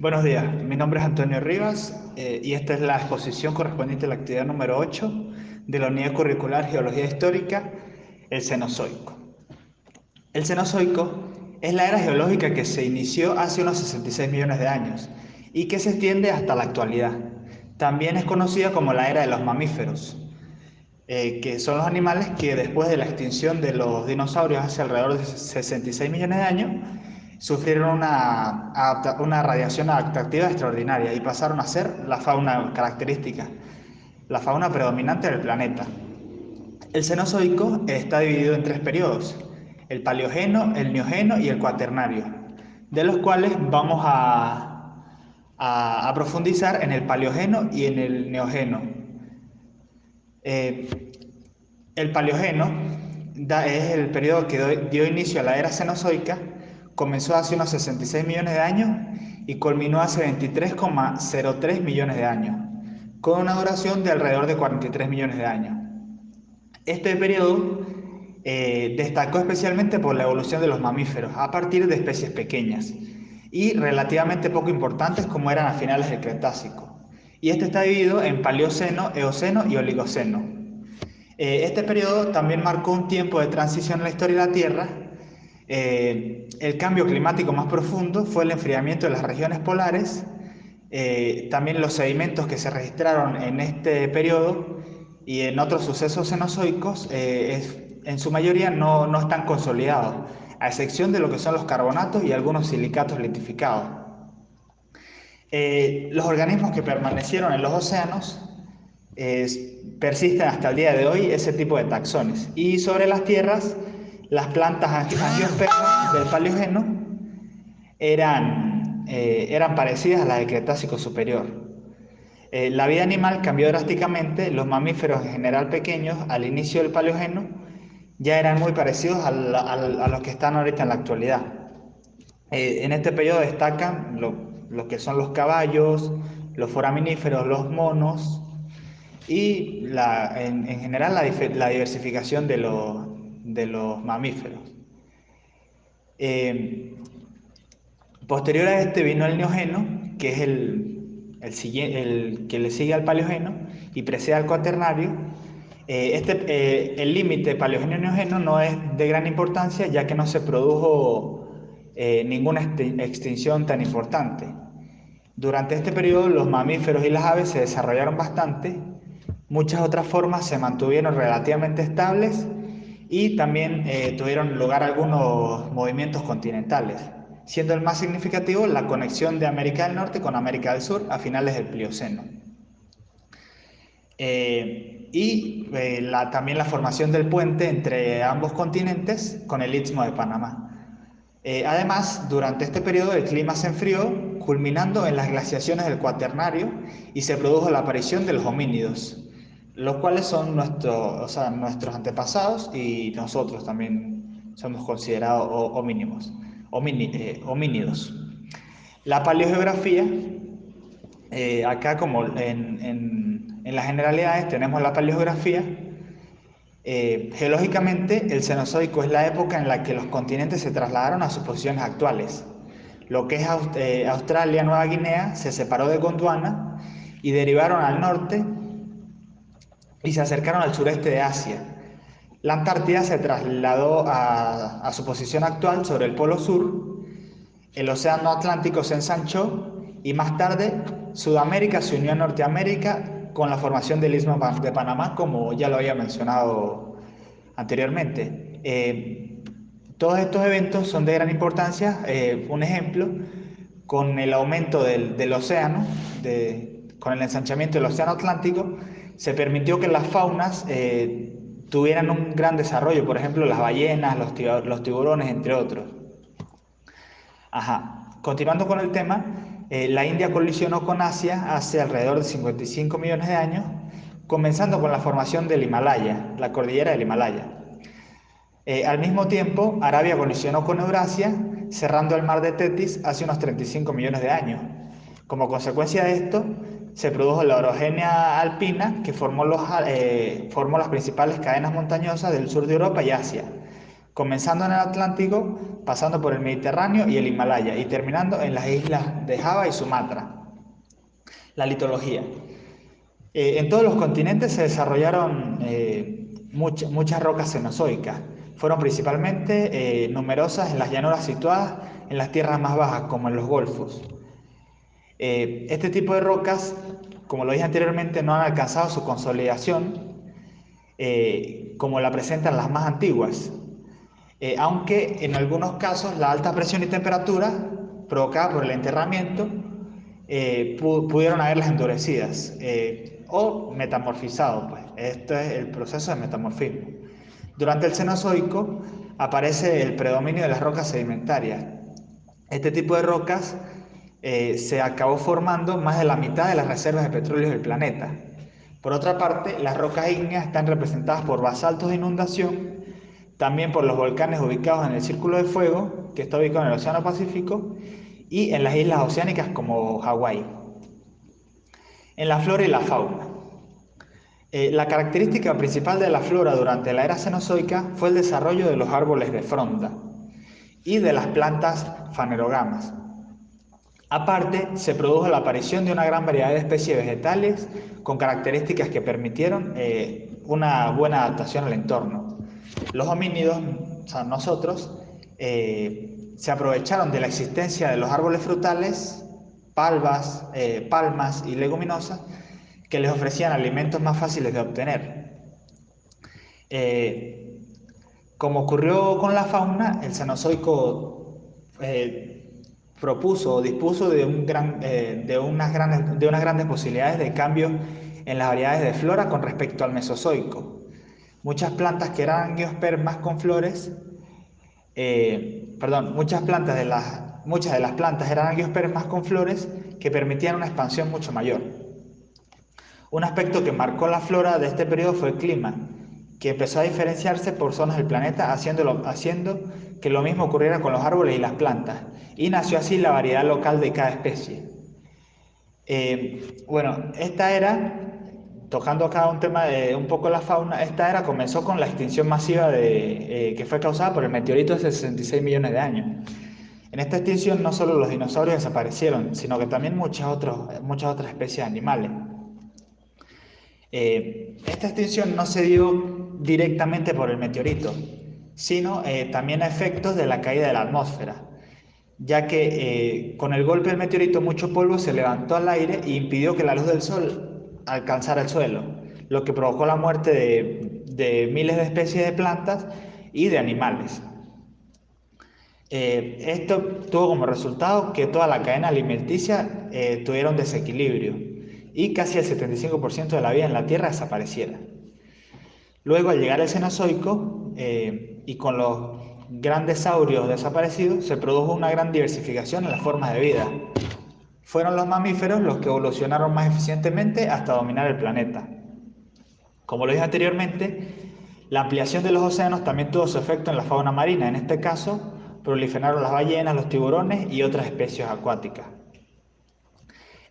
Buenos días, mi nombre es Antonio Rivas y esta es la exposición correspondiente a la actividad número 8 de la Unidad Curricular Geología Histórica, el Cenozoico. El Cenozoico es la era geológica que se inició hace unos 66 millones de años y que se extiende hasta la actualidad. También es conocida como la era de los mamíferos, que son los animales que después de la extinción de los dinosaurios hace alrededor de 66 millones de años, sufrieron una radiación adaptativa extraordinaria y pasaron a ser la fauna característica, la fauna predominante del planeta. El Cenozoico está dividido en tres periodos: el Paleogeno, el Neogeno y el Cuaternario, de los cuales vamos a profundizar en el Paleogeno y en el Neogeno. Eh, el Paleogeno es el periodo que dio inicio a la era Cenozoica, comenzó hace unos 66 millones de años y culminó hace 23,03 millones de años, con una duración de alrededor de 43 millones de años. Este periodo destacó especialmente por la evolución de los mamíferos a partir de especies pequeñas y relativamente poco importantes como eran a finales del Cretácico. Y este está dividido en Paleoceno, Eoceno y Oligoceno. Este periodo también marcó un tiempo de transición en la historia de la Tierra. El cambio climático más profundo fue el enfriamiento de las regiones polares. También los sedimentos que se registraron en este periodo y en otros sucesos cenozoicos, en su mayoría no están consolidados, a excepción de lo que son los carbonatos y algunos silicatos litificados. Los organismos que permanecieron en los océanos persisten hasta el día de hoy ese tipo de taxones. Y sobre las tierras, las plantas angiospermas del Paleógeno eran parecidas a las del Cretácico superior. La vida animal cambió drásticamente. Los mamíferos en general pequeños al inicio del Paleógeno ya eran muy parecidos a los que están ahorita en la actualidad. En este periodo destacan lo que son los caballos, los foraminíferos, los monos y en general la diversificación de los mamíferos. Eh, Posterior a este vino el Neógeno, que es el que le sigue al Paleógeno y precede al Cuaternario. El límite Paleógeno-Neógeno no es de gran importancia, ya que no se produjo ninguna extinción tan importante. Durante este periodo los mamíferos y las aves se desarrollaron bastante, muchas otras formas se mantuvieron relativamente estables y también tuvieron lugar algunos movimientos continentales, siendo el más significativo la conexión de América del Norte con América del Sur a finales del Plioceno. También la formación del puente entre ambos continentes con el Istmo de Panamá. Además, durante este periodo el clima se enfrió, culminando en las glaciaciones del Cuaternario, y se produjo la aparición de los homínidos, los cuales son nuestros antepasados, y nosotros también somos considerados homínidos. La paleogeografía, acá como en las generalidades tenemos la paleogeografía. Geológicamente, el Cenozoico es la época en la que los continentes se trasladaron a sus posiciones actuales. Lo que es Australia, Nueva Guinea, se separó de Gondwana y derivaron al norte y se acercaron al sureste de Asia. La Antártida se trasladó a su posición actual sobre el polo sur. El océano Atlántico se ensanchó y más tarde Sudamérica se unió a Norteamérica con la formación del Istmo de Panamá, como ya lo había mencionado anteriormente. Todos estos eventos son de gran importancia. Un ejemplo, con el aumento del océano, con el ensanchamiento del océano Atlántico, se permitió que las faunas tuvieran un gran desarrollo, por ejemplo las ballenas, los tiburones, entre otros. Continuando con el tema, la India colisionó con Asia hace alrededor de 55 millones de años, comenzando con la formación del Himalaya, la cordillera del Himalaya. Al mismo tiempo, Arabia colisionó con Eurasia, cerrando el mar de Tetis hace unos 35 millones de años. Como consecuencia de esto, se produjo la orogenia alpina, que formó las principales cadenas montañosas del sur de Europa y Asia, comenzando en el Atlántico, pasando por el Mediterráneo y el Himalaya, y terminando en las islas de Java y Sumatra. La litología. En todos los continentes se desarrollaron muchas rocas cenozoicas. Fueron principalmente numerosas en las llanuras situadas en las tierras más bajas, como en los golfos. Este tipo de rocas, como lo dije anteriormente, no han alcanzado su consolidación como la presentan las más antiguas, aunque en algunos casos la alta presión y temperatura provocada por el enterramiento pudieron haberlas endurecidas o metamorfizado, pues. Esto es el proceso de metamorfismo. Durante el Cenozoico aparece el predominio de las rocas sedimentarias. Este tipo de rocas se acabó formando más de la mitad de las reservas de petróleo del planeta. Por otra parte, las rocas ígneas están representadas por basaltos de inundación, también por los volcanes ubicados en el Círculo de Fuego, que está ubicado en el Océano Pacífico, y en las islas oceánicas como Hawái. En la flora y la fauna. La característica principal de la flora durante la era cenozoica fue el desarrollo de los árboles de fronda y de las plantas fanerogamas. Aparte, se produjo la aparición de una gran variedad de especies vegetales con características que permitieron una buena adaptación al entorno. Los homínidos, o sea, nosotros, se aprovecharon de la existencia de los árboles frutales, palmas y leguminosas que les ofrecían alimentos más fáciles de obtener. Como ocurrió con la fauna, el Cenozoico propuso o dispuso de unas grandes posibilidades de cambio en las variedades de flora con respecto al Mesozoico. Muchas plantas que eran angiospermas con flores, muchas de las plantas eran angiospermas con flores que permitían una expansión mucho mayor. Un aspecto que marcó la flora de este periodo fue el clima, que empezó a diferenciarse por zonas del planeta, haciendo que lo mismo ocurriera con los árboles y las plantas, y nació así la variedad local de cada especie. Esta era, tocando acá un tema de un poco la fauna, esta era comenzó con la extinción masiva que fue causada por el meteorito hace 66 millones de años. En esta extinción no solo los dinosaurios desaparecieron, sino que también muchas otras especies de animales. Esta extinción no se dio directamente por el meteorito, sino también a efectos de la caída de la atmósfera, ya que con el golpe del meteorito mucho polvo se levantó al aire e impidió que la luz del sol alcanzara el suelo, lo que provocó la muerte de miles de especies de plantas y de animales. Esto tuvo como resultado que toda la cadena alimenticia tuviera un desequilibrio y casi el 75% de la vida en la Tierra desapareciera. Luego, al llegar el Cenozoico y con los grandes saurios desaparecidos, se produjo una gran diversificación en las formas de vida. Fueron los mamíferos los que evolucionaron más eficientemente hasta dominar el planeta. Como lo dije anteriormente, la ampliación de los océanos también tuvo su efecto en la fauna marina. En este caso, proliferaron las ballenas, los tiburones y otras especies acuáticas.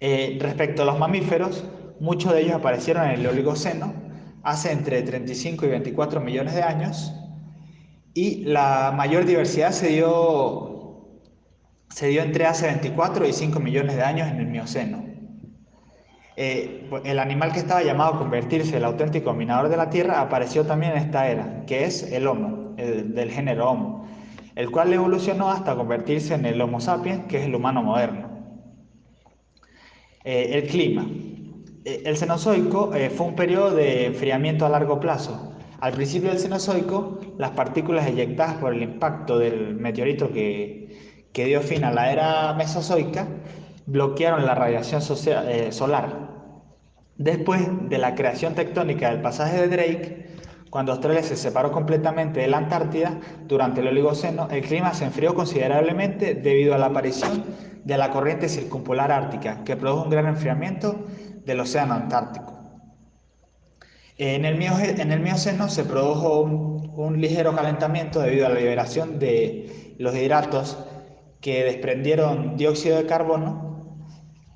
Respecto a los mamíferos, muchos de ellos aparecieron en el Oligoceno hace entre 35 y 24 millones de años, y la mayor diversidad se dio entre hace 24 y 5 millones de años en el Mioceno. El animal que estaba llamado a convertirse en el auténtico dominador de la Tierra apareció también en esta era, que es el Homo, del género Homo, el cual evolucionó hasta convertirse en el Homo sapiens, que es el humano moderno. El clima. El Cenozoico fue un periodo de enfriamiento a largo plazo. Al principio del Cenozoico, las partículas eyectadas por el impacto del meteorito que dio fin a la era Mesozoica bloquearon la radiación solar. Después de la creación tectónica del pasaje de Drake, cuando Australia se separó completamente de la Antártida, durante el Oligoceno, el clima se enfrió considerablemente debido a la aparición de la corriente circumpolar ártica, que produjo un gran enfriamiento del océano Antártico. En el Mioceno se produjo un ligero calentamiento debido a la liberación de los hidratos que desprendieron dióxido de carbono.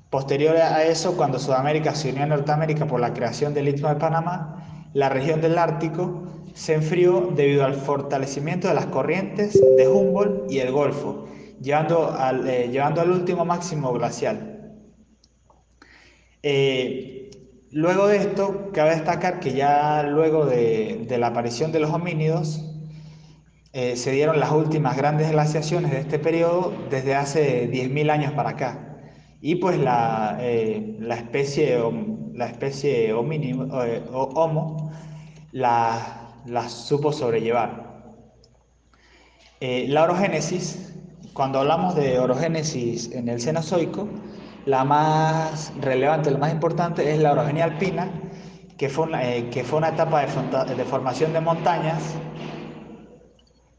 Posterior a eso, cuando Sudamérica se unió a Norteamérica por la creación del Istmo de Panamá, la región del Ártico se enfrió debido al fortalecimiento de las corrientes de Humboldt y el Golfo, llevando al último máximo glacial. Luego de esto, cabe destacar que ya luego de la aparición de los homínidos, se dieron las últimas grandes glaciaciones de este periodo desde hace 10.000 años para acá. Y pues la especie Homo la supo sobrellevar. La orogénesis, cuando hablamos de orogénesis en el Cenozoico, la más relevante, la más importante es la orogenia alpina, que fue una etapa de formación de montañas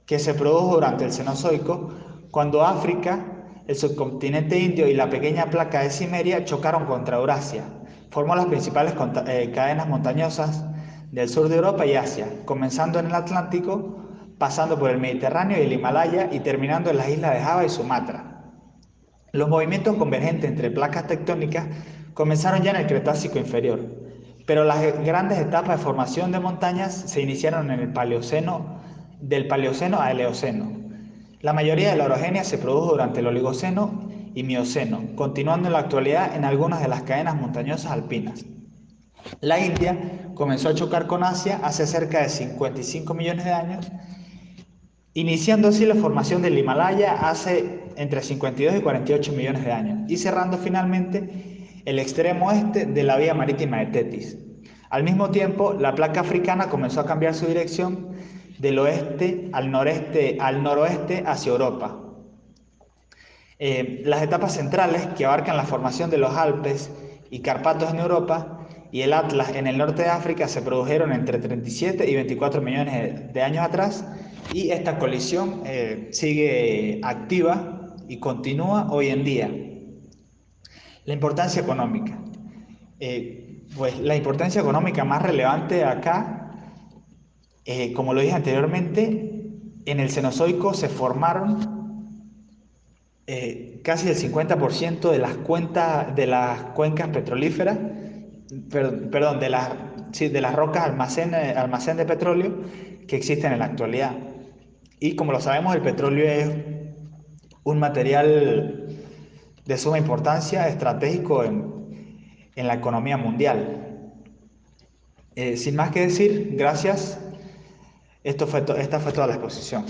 que se produjo durante el Cenozoico, cuando África, el subcontinente indio y la pequeña placa de Cimeria chocaron contra Eurasia. Formó las principales cadenas montañosas del sur de Europa y Asia, comenzando en el Atlántico, pasando por el Mediterráneo y el Himalaya y terminando en las islas de Java y Sumatra. Los movimientos convergentes entre placas tectónicas comenzaron ya en el Cretácico inferior, pero las grandes etapas de formación de montañas se iniciaron en el Paleoceno, del Paleoceno al Eoceno. La mayoría de la orogenia se produjo durante el Oligoceno y Mioceno, continuando en la actualidad en algunas de las cadenas montañosas alpinas. La India comenzó a chocar con Asia hace cerca de 55 millones de años, iniciando así la formación del Himalaya hace entre 52 y 48 millones de años, y cerrando finalmente el extremo oeste de la vía marítima de Tetis. Al mismo tiempo, la placa africana comenzó a cambiar su dirección del oeste al noroeste hacia Europa. Las etapas centrales, que abarcan la formación de los Alpes y Cárpatos en Europa y el Atlas en el norte de África, se produjeron entre 37 y 24 millones de años atrás, y esta colisión sigue activa y continúa hoy en día. La importancia económica. Pues la importancia económica más relevante acá, como lo dije anteriormente, en el Cenozoico se formaron casi el 50% de las cuencas petrolíferas, de las rocas almacén de petróleo que existen en la actualidad. Y como lo sabemos, el petróleo es un material de suma importancia, estratégico en la economía mundial. Sin más que decir, gracias. Esta fue toda la exposición.